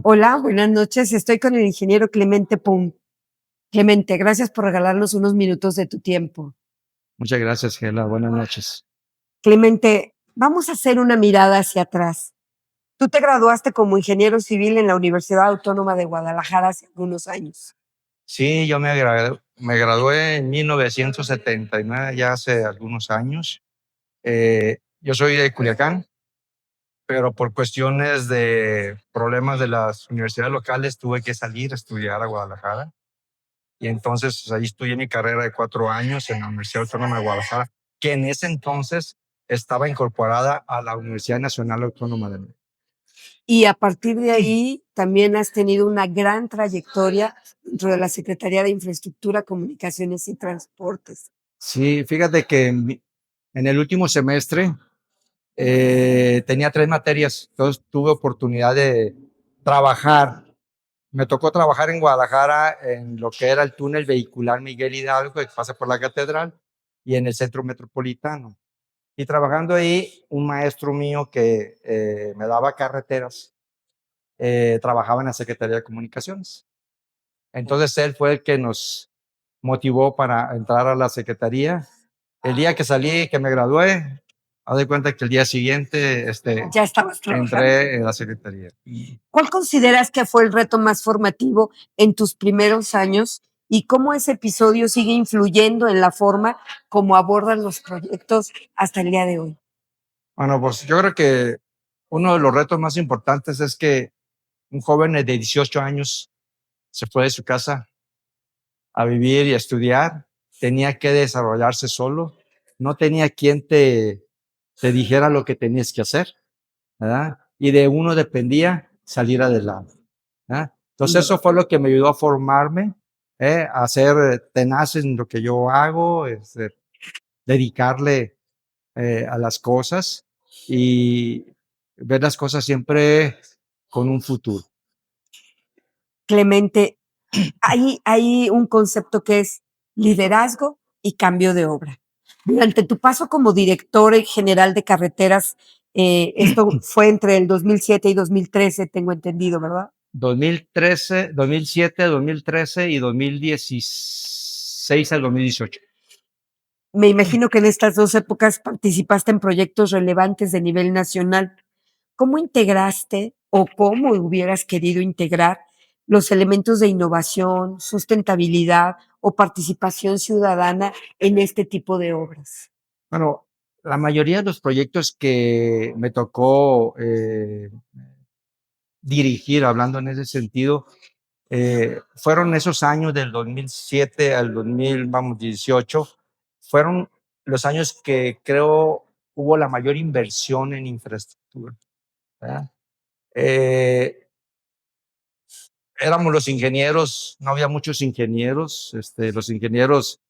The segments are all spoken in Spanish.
Hola, buenas noches. Estoy con el ingeniero Clemente Pum. Clemente, gracias por regalarnos unos minutos de tu tiempo. Muchas gracias, Gela. Buenas noches. Clemente, vamos a hacer una mirada hacia atrás. Tú te graduaste como ingeniero civil en la Universidad Autónoma de Guadalajara hace algunos años. Sí, yo me gradué en 1979, ya hace algunos años. Yo soy de Culiacán, pero por cuestiones de problemas de las universidades locales tuve que salir a estudiar a Guadalajara. Y entonces ahí estudié mi carrera de 4 años en la Universidad Autónoma de Guadalajara, que en ese entonces estaba incorporada a la Universidad Nacional Autónoma de México. Y a partir de ahí también has tenido una gran trayectoria dentro de la Secretaría de Infraestructura, Comunicaciones y Transportes. Sí, fíjate que en el último semestre tenía 3 materias, entonces tuve oportunidad de trabajar. Me tocó trabajar en Guadalajara en lo que era el túnel vehicular Miguel Hidalgo, que pasa por la catedral, y en el centro metropolitano. Y trabajando ahí, un maestro mío que me daba carreteras, trabajaba en la Secretaría de Comunicaciones. Entonces él fue el que nos motivó para entrar a la Secretaría. El día que salí, que me gradué, haz de cuenta que el día siguiente Ya estabas trabajando. entré en la Secretaría. ¿Cuál consideras que fue el reto más formativo en tus primeros años y cómo ese episodio sigue influyendo en la forma como abordan los proyectos hasta el día de hoy? Bueno, pues yo creo que uno de los retos más importantes es que un joven de 18 años se fue de su casa a vivir y a estudiar, tenía que desarrollarse solo, no tenía quien te dijera lo que tenías que hacer, ¿verdad? Y de uno dependía salir adelante, ¿verdad? Entonces eso fue lo que me ayudó a formarme, a ser tenaz en lo que yo hago, dedicarle a las cosas y ver las cosas siempre con un futuro. Clemente, hay un concepto que es liderazgo y cambio de obra. Durante tu paso como director general de carreteras, esto fue entre el 2007 y 2013, tengo entendido, ¿verdad? 2013, 2007, 2013 y 2016 al 2018. Me imagino que en estas dos épocas participaste en proyectos relevantes de nivel nacional. ¿Cómo integraste o cómo hubieras querido integrar los elementos de innovación, sustentabilidad o participación ciudadana en este tipo de obras? Bueno, la mayoría de los proyectos que me tocó dirigir, hablando en ese sentido, fueron esos años del 2007 al 2018, fueron los años que creo hubo la mayor inversión en infraestructura, ¿verdad? Eh, Éramos los ingenieros, no había muchos ingenieros, los ingenieros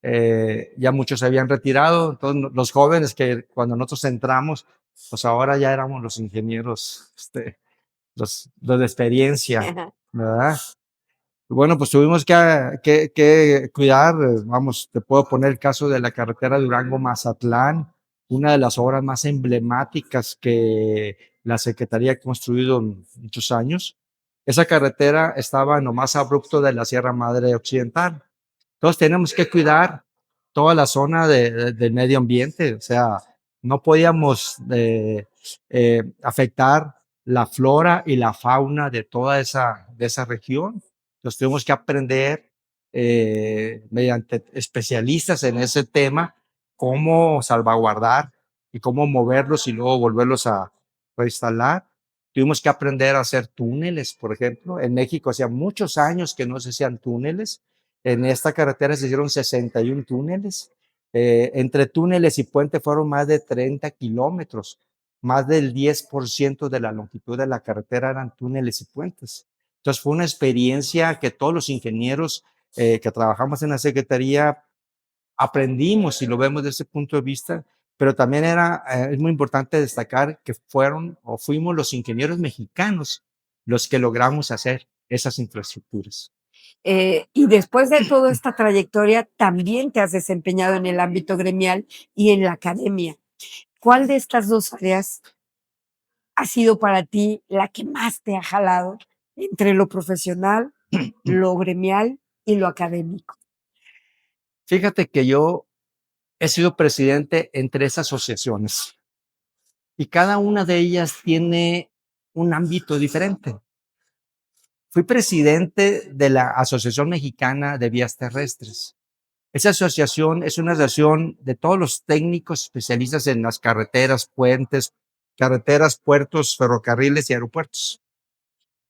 ya muchos se habían retirado, entonces los jóvenes que cuando nosotros entramos, pues ahora ya éramos los ingenieros, los de experiencia, ¿verdad? Bueno, pues tuvimos que cuidar, vamos, te puedo poner el caso de la carretera Durango-Mazatlán, una de las obras más emblemáticas que la Secretaría ha construido en muchos años. Esa carretera estaba en lo más abrupto de la Sierra Madre Occidental. Entonces tenemos que cuidar toda la zona del medio ambiente, o sea, no podíamos afectar la flora y la fauna de esa región. Entonces tuvimos que aprender mediante especialistas en ese tema cómo salvaguardar y cómo moverlos y luego volverlos a reinstalar. Tuvimos que aprender a hacer túneles, por ejemplo. En México hacía muchos años que no se hacían túneles. En esta carretera se hicieron 61 túneles. Entre túneles y puente fueron más de 30 kilómetros. Más del 10% de la longitud de la carretera eran túneles y puentes. Entonces fue una experiencia que todos los ingenieros que trabajamos en la Secretaría aprendimos, si lo vemos desde ese punto de vista, pero también es muy importante destacar que fueron o fuimos los ingenieros mexicanos los que logramos hacer esas infraestructuras. Y después de toda esta trayectoria, también te has desempeñado en el ámbito gremial y en la academia. ¿Cuál de estas dos áreas ha sido para ti la que más te ha jalado entre lo profesional, lo gremial y lo académico? Fíjate que yo he sido presidente en 3 asociaciones y cada una de ellas tiene un ámbito diferente. Fui presidente de la Asociación Mexicana de Vías Terrestres. Esa asociación es una asociación de todos los técnicos especialistas en las carreteras, puentes, carreteras, puertos, ferrocarriles y aeropuertos.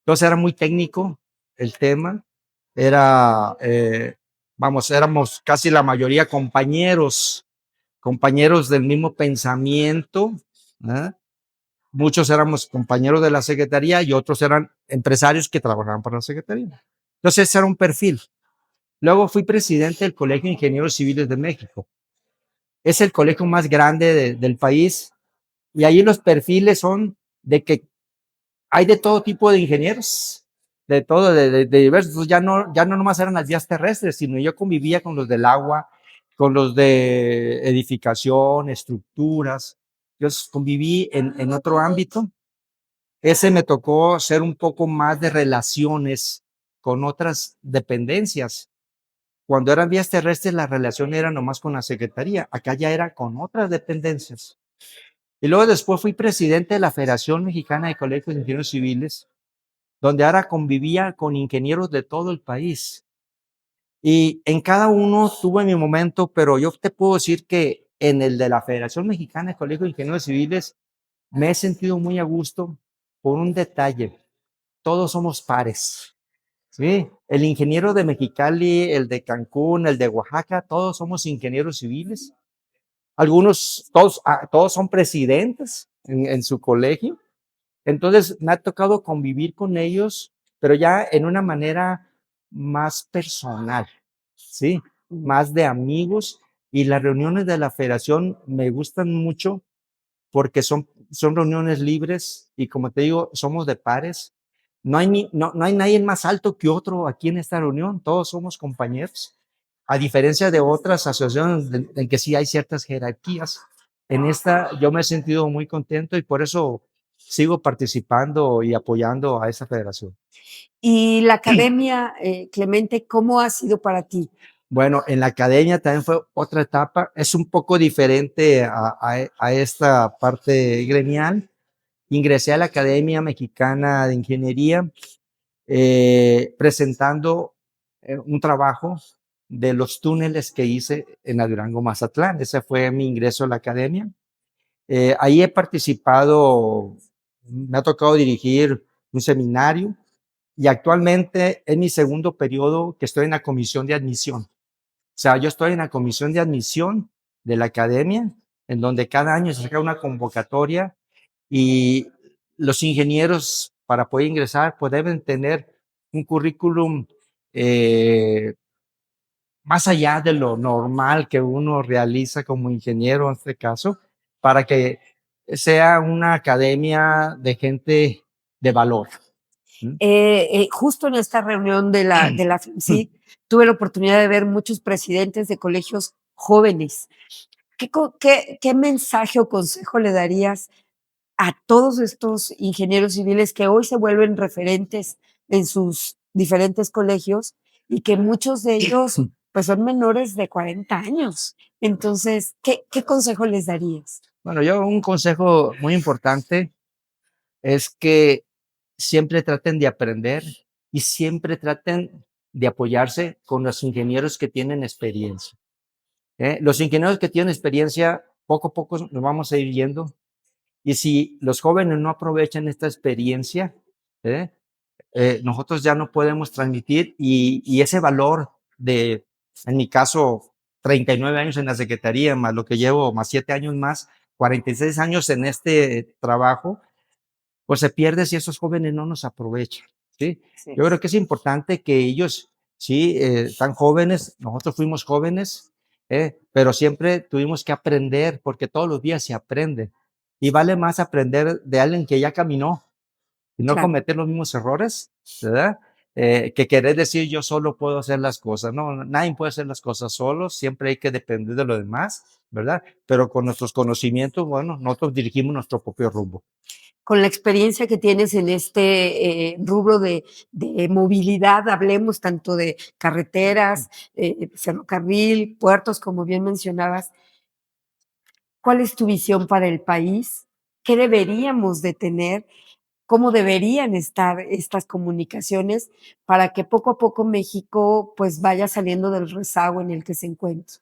Entonces era muy técnico el tema. Era, éramos casi la mayoría compañeros del mismo pensamiento, ¿eh? Muchos éramos compañeros de la secretaría y otros eran empresarios que trabajaban para la secretaría. Entonces ese era un perfil. Luego fui presidente del Colegio de Ingenieros Civiles de México. Es el colegio más grande del país y ahí los perfiles son de que hay de todo tipo de ingenieros, de todo, de diversos. Ya no nomás eran las vías terrestres, sino yo convivía con los del agua, con los de edificación, estructuras. Yo conviví en otro ámbito. Ese me tocó ser un poco más de relaciones con otras dependencias. Cuando eran vías terrestres, la relación era nomás con la secretaría. Acá ya era con otras dependencias. Y luego después fui presidente de la Federación Mexicana de Colegios de Ingenieros Civiles, donde ahora convivía con ingenieros de todo el país. Y en cada uno tuve mi momento, pero yo te puedo decir que en el de la Federación Mexicana de Colegios de Ingenieros Civiles me he sentido muy a gusto por un detalle. Todos somos pares. Sí, el ingeniero de Mexicali, el de Cancún, el de Oaxaca, todos somos ingenieros civiles. Algunos, todos son presidentes en su colegio. Entonces me ha tocado convivir con ellos, pero ya en una manera más personal, ¿sí? Más de amigos. Y las reuniones de la federación me gustan mucho porque son reuniones libres y como te digo, somos de pares. No hay nadie más alto que otro aquí en esta reunión, todos somos compañeros. A diferencia de otras asociaciones en que sí hay ciertas jerarquías, en esta yo me he sentido muy contento y por eso sigo participando y apoyando a esa federación. Y la academia, Clemente, ¿cómo ha sido para ti? Bueno, en la academia también fue otra etapa, es un poco diferente a esta parte gremial. Ingresé a la Academia Mexicana de Ingeniería presentando un trabajo de los túneles que hice en la Durango Mazatlán. Ese fue mi ingreso a la academia. Ahí he participado, me ha tocado dirigir un seminario y actualmente es mi segundo periodo que estoy en la comisión de admisión. O sea, yo estoy en la comisión de admisión de la academia, en donde cada año se saca una convocatoria y los ingenieros para poder ingresar pues deben tener un currículum eh, más allá de lo normal que uno realiza como ingeniero en este caso, para que sea una academia de gente de valor. ¿Mm? Justo en esta reunión de la FEMSI, tuve la oportunidad de ver muchos presidentes de colegios jóvenes. ¿Qué mensaje o consejo le darías a todos estos ingenieros civiles que hoy se vuelven referentes en sus diferentes colegios y que muchos de ellos pues son menores de 40 años? Entonces, ¿qué consejo les darías? Bueno, yo un consejo muy importante es que siempre traten de aprender y siempre traten de apoyarse con los ingenieros que tienen experiencia. Los ingenieros que tienen experiencia, poco a poco nos vamos a ir yendo. Y si los jóvenes no aprovechan esta experiencia, ¿eh? Nosotros ya no podemos transmitir y ese valor de, en mi caso, 39 años en la Secretaría, más lo que llevo, más 7 años más, 46 años en este trabajo, pues se pierde si esos jóvenes no nos aprovechan, ¿sí? Sí, Yo creo que es importante que ellos, sí, tan jóvenes, nosotros fuimos jóvenes, pero siempre tuvimos que aprender, porque todos los días se aprende. Y vale más aprender de alguien que ya caminó y no claro. cometer los mismos errores, ¿verdad? Que querer decir yo solo puedo hacer las cosas. No, nadie puede hacer las cosas solo, siempre hay que depender de lo demás, ¿verdad? Pero con nuestros conocimientos, bueno, nosotros dirigimos nuestro propio rumbo. con la experiencia que tienes en este rubro de movilidad, hablemos tanto de carreteras, ferrocarril, puertos, como bien mencionabas, ¿cuál es tu visión para el país? ¿Qué deberíamos de tener? ¿Cómo deberían estar estas comunicaciones para que poco a poco México pues vaya saliendo del rezago en el que se encuentra?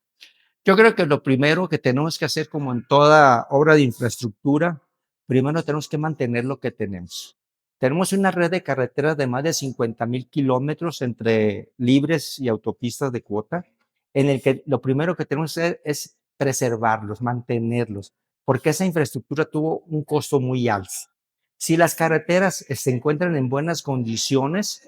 Yo creo que lo primero que tenemos que hacer, como en toda obra de infraestructura, primero tenemos que mantener lo que tenemos. Tenemos una red de carreteras de más de 50,000 kilómetros entre libres y autopistas de cuota, en el que lo primero que tenemos que hacer es preservarlos, mantenerlos, porque esa infraestructura tuvo un costo muy alto. Si las carreteras se encuentran en buenas condiciones,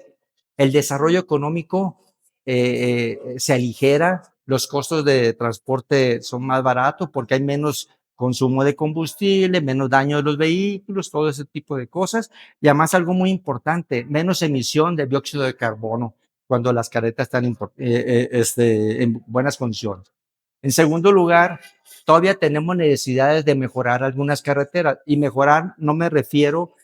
el desarrollo económico se aligera, los costos de transporte son más baratos porque hay menos consumo de combustible, menos daño de los vehículos, todo ese tipo de cosas. Y además algo muy importante, menos emisión de dióxido de carbono cuando las carretas están en buenas condiciones. En segundo lugar, todavía tenemos necesidades de mejorar algunas carreteras y mejorar no me refiero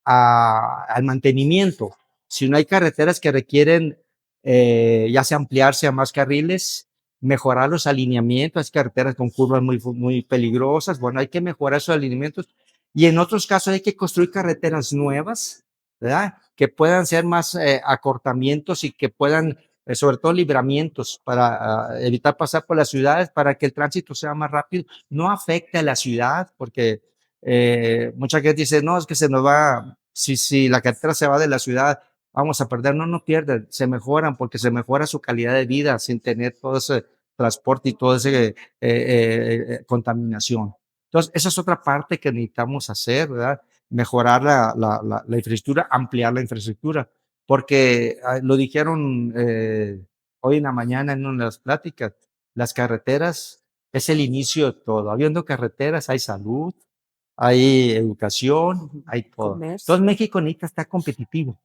al mantenimiento. Si no hay carreteras que requieren ya sea ampliarse a más carriles, mejorar los alineamientos, hay carreteras con curvas muy peligrosas, bueno, hay que mejorar esos alineamientos y en otros casos hay que construir carreteras nuevas, ¿verdad? Que puedan ser más acortamientos y que puedan, sobre todo libramientos para evitar pasar por las ciudades, para que el tránsito sea más rápido, no afecte a la ciudad, porque mucha gente dice, no, es que se nos va, si la carretera se va de la ciudad, vamos a perder. No, no pierden, se mejoran porque se mejora su calidad de vida sin tener todo ese transporte y toda esa contaminación. Entonces, esa es otra parte que necesitamos hacer, ¿verdad? Mejorar la infraestructura, ampliar la infraestructura, porque lo dijeron hoy en la mañana en una de las pláticas, las carreteras es el inicio de todo. Habiendo carreteras hay salud, hay educación, hay todo. Entonces Comercio. México necesita estar competitivo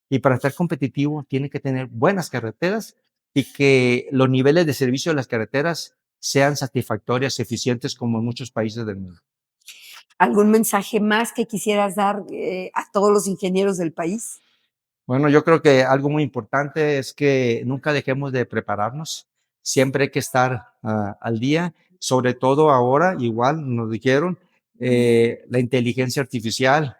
y para estar competitivo tiene que tener buenas carreteras y que los niveles de servicio de las carreteras sean satisfactorias, eficientes como en muchos países del mundo. ¿Algún mensaje más que quisieras dar a todos los ingenieros del país? Bueno, yo creo que algo muy importante es que nunca dejemos de prepararnos. Siempre hay que estar al día, sobre todo ahora, igual nos dijeron, la inteligencia artificial,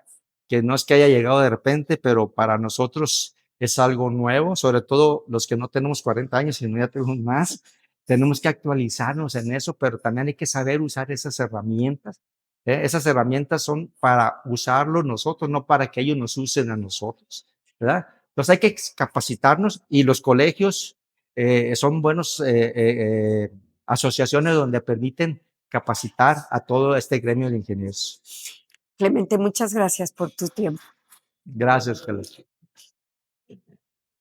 que no es que haya llegado de repente, pero para nosotros es algo nuevo, sobre todo los que no tenemos 40 años y no ya tenemos más. Tenemos que actualizarnos en eso, pero también hay que saber usar esas herramientas. Esas herramientas son para usarlo nosotros, no para que ellos nos usen a nosotros. ¿Verdad? Entonces hay que capacitarnos y los colegios son buenos asociaciones donde permiten capacitar a todo este gremio de ingenieros. Clemente, muchas gracias por tu tiempo. Gracias, Jesús.